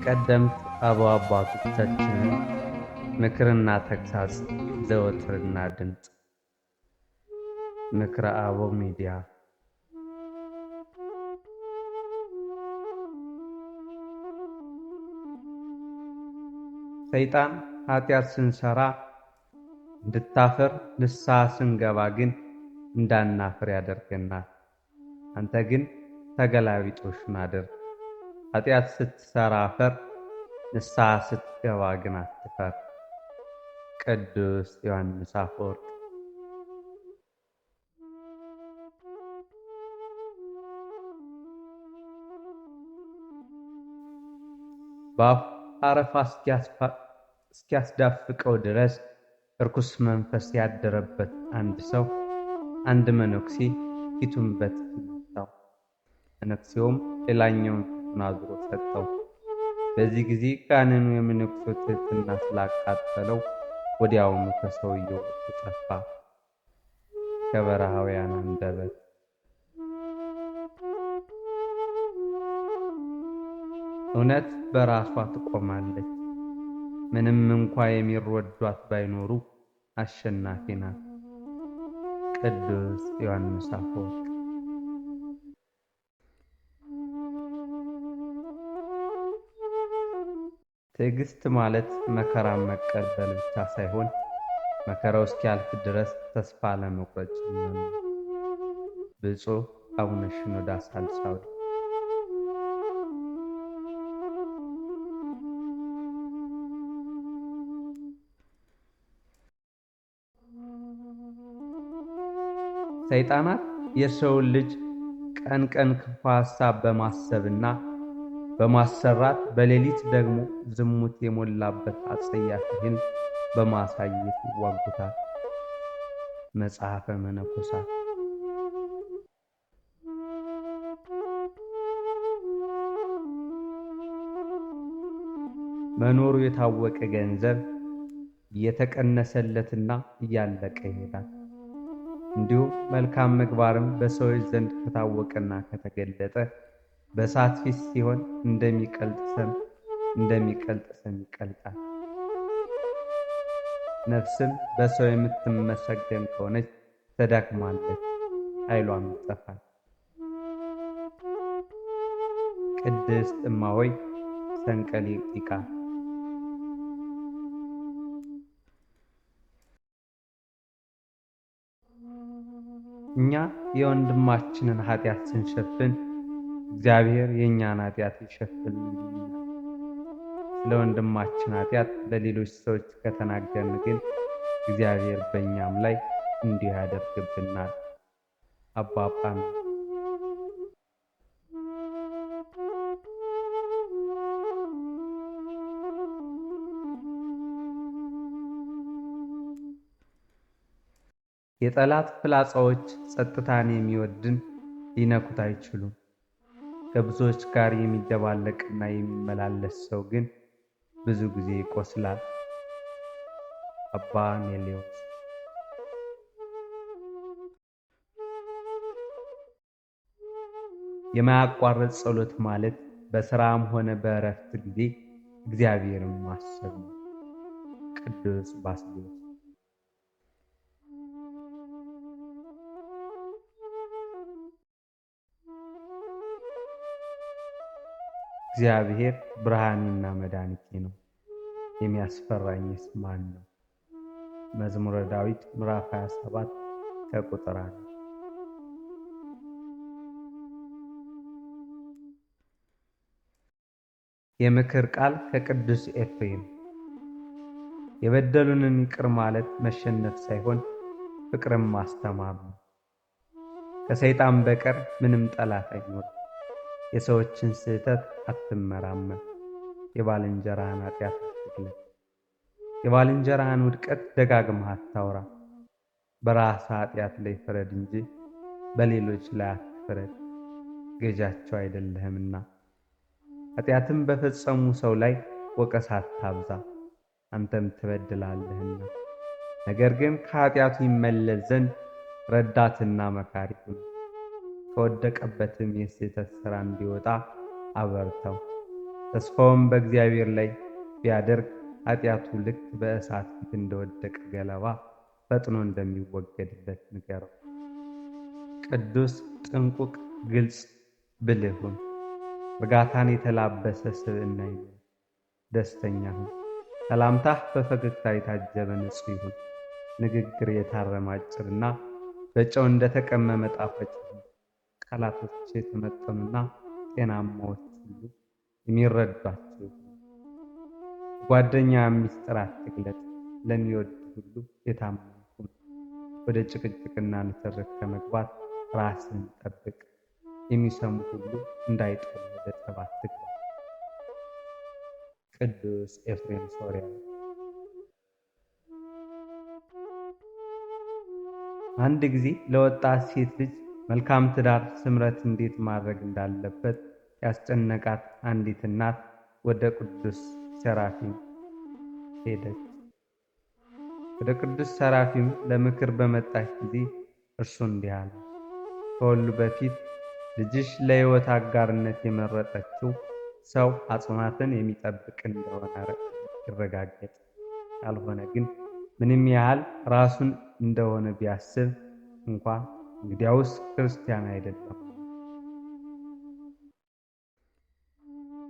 የቀደምት አበው አባቶቻችንን ምክርና ተግሳጽ ዘወትርና ድምፅ። ምክረ አበው ሚዲያ። ሰይጣን ኃጢአት ስንሰራ እንድታፍር ንስሐ ስንገባ ግን እንዳናፍር ያደርገናል። አንተ ግን ተገላቢጦሹን አድርግ። ኃጢአት ስትሰራ አፈር፣ ንስሐ ስትገባ ግን አትፈር። ቅዱስ ዮሐንስ አፈወርቅ። በአፉ አረፋ እስኪያስዳፍቀው ድረስ እርኩስ መንፈስ ያደረበት አንድ መነኩሴ ፊቱን በጥፊ መታው። መነኩሴውም ሌላኛውን ፊቱን አዙሮ ሰጠው። በዚህ ጊዜ ጋኔኑ የመነኩሴው ትሕትና ስላቃጠለው ወዲያውኑ ከሰውየው ጠፋ። ከበረሃውያን አንደበት። እውነት በራሷ ትቆማለች። ምንም እንኳ የሚረዷት ባይኖሩ አሸናፊ ናት። ቅዱስ ዮሐንስ አፈወርቅ። ትዕግስት ማለት መከራን መቀበል ብቻ ሳይሆን መከራው እስኪያልፍ ድረስ ተስፋ ለመቁረጥ ጭምር ነው። ብፁዕ አቡነ ሽኖዳ ሳልሳዊ። ሰይጣናት የሰውን ልጅ ቀን ቀን ክፉ ሐሳብ በማሰብና በማሰራት በሌሊት ደግሞ ዝሙት የሞላበት አጸያፊ ሕልም በማሳየት ይዋጉታል። መጽሐፈ መነኮሳት። መኖሩ የታወቀ ገንዘብ እየተቀነሰለትና እያለቀ ይሄዳል። እንዲሁም መልካም ምግባርም በሰዎች ዘንድ ከታወቀና ከተገለጠ በእሳት ፊት ሲሆን እንደሚቀልጥ ሰም ይቀልጣል። ነፍስም በሰው የምትመሰገን ከሆነች ተዳክማለች፣ ኃይሏም ይጠፋል። ቅድስት እማሆይ ሰንቀሊጢቃ። እኛ የወንድማችንን ኃጢአት ስንሸፍን እግዚአብሔር የእኛን ኃጢአት ይሸፍንልናል። ስለ ወንድማችን ኃጢአት ለሌሎች ሰዎች ከተናገርን ግን እግዚአብሔር በእኛም ላይ እንዲሁ ያደርግብናል። አባ ጳውሜ። የጠላት ፍላጻዎች ጸጥታን የሚወድን ሊነኩት አይችሉም። ከብዙዎች ጋር የሚደባለቅና የሚመላለስ ሰው ግን ብዙ ጊዜ ይቆስላል። አባ ኔሌዎስ። የማያቋርጥ ጸሎት ማለት በሥራም ሆነ በእረፍት ጊዜ እግዚአብሔርን ማሰብ ነው። ቅዱስ ባስልዮስ። እግዚአብሔር ብርሃኔና መድኃኒቴ ነው፣ የሚያስፈራኝስ ማን ነው? መዝሙረ ዳዊት ምዕራፍ 27 ከቁጥር 1። የምክር ቃል ከቅዱስ ኤፍሬም። የበደሉንን ይቅር ማለት መሸነፍ ሳይሆን ፍቅርን ማስተማር ነው። ከሰይጣን በቀር ምንም ጠላት አይኖርም። የሰዎችን ስህተት አትመራመር፣ የባልንጀራህን ኃጢአት አትግለጥ። የባልንጀራህን ውድቀት ደጋግመህ አታውራ። በራስህ ኃጢአት ላይ ፍረድ እንጂ በሌሎች ላይ አትፍረድ፣ ገዣቸው አይደለህምና። ኃጢአትም በፈጸሙ ሰው ላይ ወቀሳ አታብዛ፣ አንተም ትበድላለህና። ነገር ግን ከኃጢአቱ ይመለስ ዘንድ ረዳትና መካሪ ሁን። ከወደቀበትም የስህተት ሥራ እንዲወጣ አበርተው። ተስፋውን በእግዚአብሔር ላይ ቢያደርግ ኃጢአቱ ልክ በእሳት ፊት እንደወደቀ ገለባ ፈጥኖ እንደሚወገድለት ንገረው። ቅዱስ፣ ጥንቁቅ፣ ግልጽ፣ ብልህ ሁን። እርጋታን የተላበሰ ስብዕና ይኑር። ደስተኛ ሁን። ሰላምታህ በፈገግታ የታጀበ ንጹሕ ይሁን። ንግግር የታረመ አጭርና በጨው እንደተቀመመ ጣፋጭ ይሁን። ቃላቶች የተመጠኑና ጤናማዎች ሁሉ የሚረዷቸው ይሁን። ጓደኛ ምስጢር አትግለጥ። ለሚወድ ሁሉ የታመንክ ሁን። ወደ ጭቅጭቅና ንትርክ ከመግባት ራስን ጠብቅ። የሚሰሙ ሁሉ እንዳይጠሉ ወደ ጠብ አትግባ። ቅዱስ ኤፍሬም ሶርያዊ። አንድ ጊዜ ለወጣት ሴት ልጅ መልካም ትዳር ስምረት እንዴት ማድረግ እንዳለበት ያስጨነቃት አንዲት እናት ወደ ቅዱስ ሰራፊም ሄደች። ወደ ቅዱስ ሰራፊም ለምክር በመጣች ጊዜ እርሱ እንዲህ አለ። ከሁሉ በፊት ልጅሽ ለሕይወት አጋርነት የመረጠችው ሰው አጽዋማትን የሚጠብቅ እንደሆነ ይረጋገጥ። ካልሆነ ግን ምንም ያህል ራሱን እንደሆነ ቢያስብ እንኳ እንግዲያውስ ክርስቲያን አይደለም።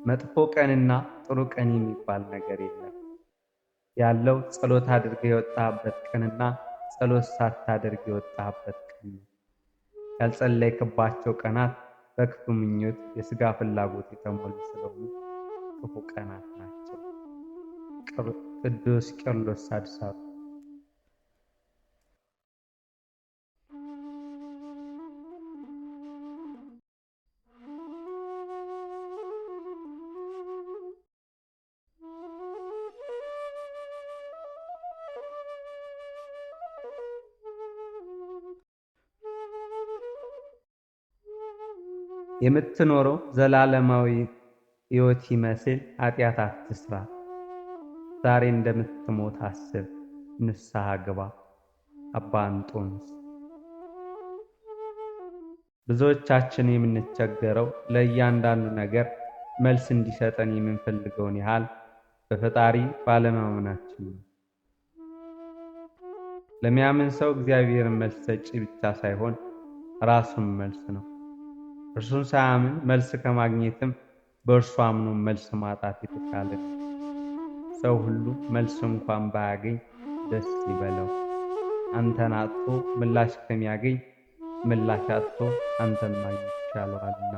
መጥፎ ቀንና ጥሩ ቀን የሚባል ነገር የለም። ያለው ጸሎት አድርገህ የወጣህበት ቀንና ጸሎት ሳታደርግ የወጣህበት ቀን ነው። ያልጸለይክባቸው ቀናት በክፉ ምኞት፣ የሥጋ ፍላጎት የተሞሉ ስለሆኑ ክፉ ቀናት ናቸው። ቅዱስ ቄርሎስ ሳድሳቱ። የምትኖረው ዘላለማዊ ሕይወት ይመስል ኃጢአት አትስራ። ዛሬ እንደምትሞት አስብ፣ ንስሐ ግባ። አባ እንጦንስ። ብዙዎቻችን የምንቸገረው ለእያንዳንዱ ነገር መልስ እንዲሰጠን የምንፈልገውን ያህል በፈጣሪ ባለማመናችን ነው። ለሚያምን ሰው እግዚአብሔርን መልስ ሰጪ ብቻ ሳይሆን ራሱም መልስ ነው። እርሱን ሳያምን መልስ ከማግኘትም በእርሱ አምኖ መልስ ማጣት የተሻለ ነው። ሰው ሁሉ መልስ እንኳን ባያገኝ ደስ ይበለው። አንተን አጥቶ ምላሽ ከሚያገኝ ምላሽ አጥቶ አንተን ማግኘት ይሻለዋልና።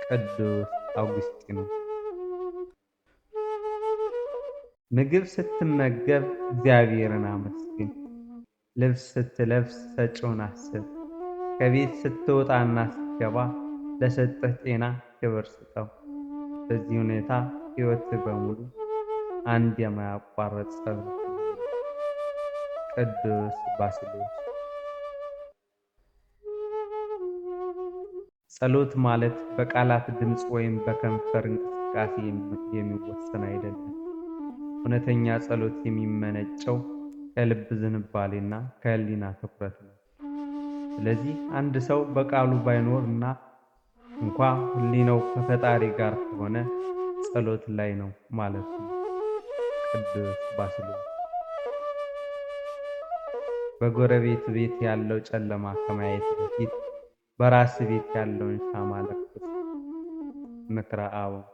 ቅዱስ አውግስጢኖስ። ምግብ ስትመገብ እግዚአብሔርን አመስግን። ልብስ ስትለብስ ሰጪውን አስብ። ከቤት ስትወጣና ስትገባ ለሰጠህ ጤና ክብር ስጠው። በዚህ ሁኔታ ሕይወትህ በሙሉ አንድ የማያቋርጥ ጸሎት ነው። ቅዱስ ባስልዮስ። ጸሎት ማለት በቃላት ድምፅ ወይም በከንፈር እንቅስቃሴ የሚወሰን አይደለም። እውነተኛ ጸሎት የሚመነጨው ከልብ ዝንባሌና ከሕሊና ትኩረት ነው። ስለዚህ አንድ ሰው በቃሉ ባይኖርና እንኳ ሕሊናው ከፈጣሪ ጋር ከሆነ ጸሎት ላይ ነው ማለት ነው። ቅዱስ ባስልዮስ። በጎረቤት ቤት ያለው ጨለማ ከማየት በፊት በራስ ቤት ያለውን ሻማ ለኩስ። ምክረ አበው።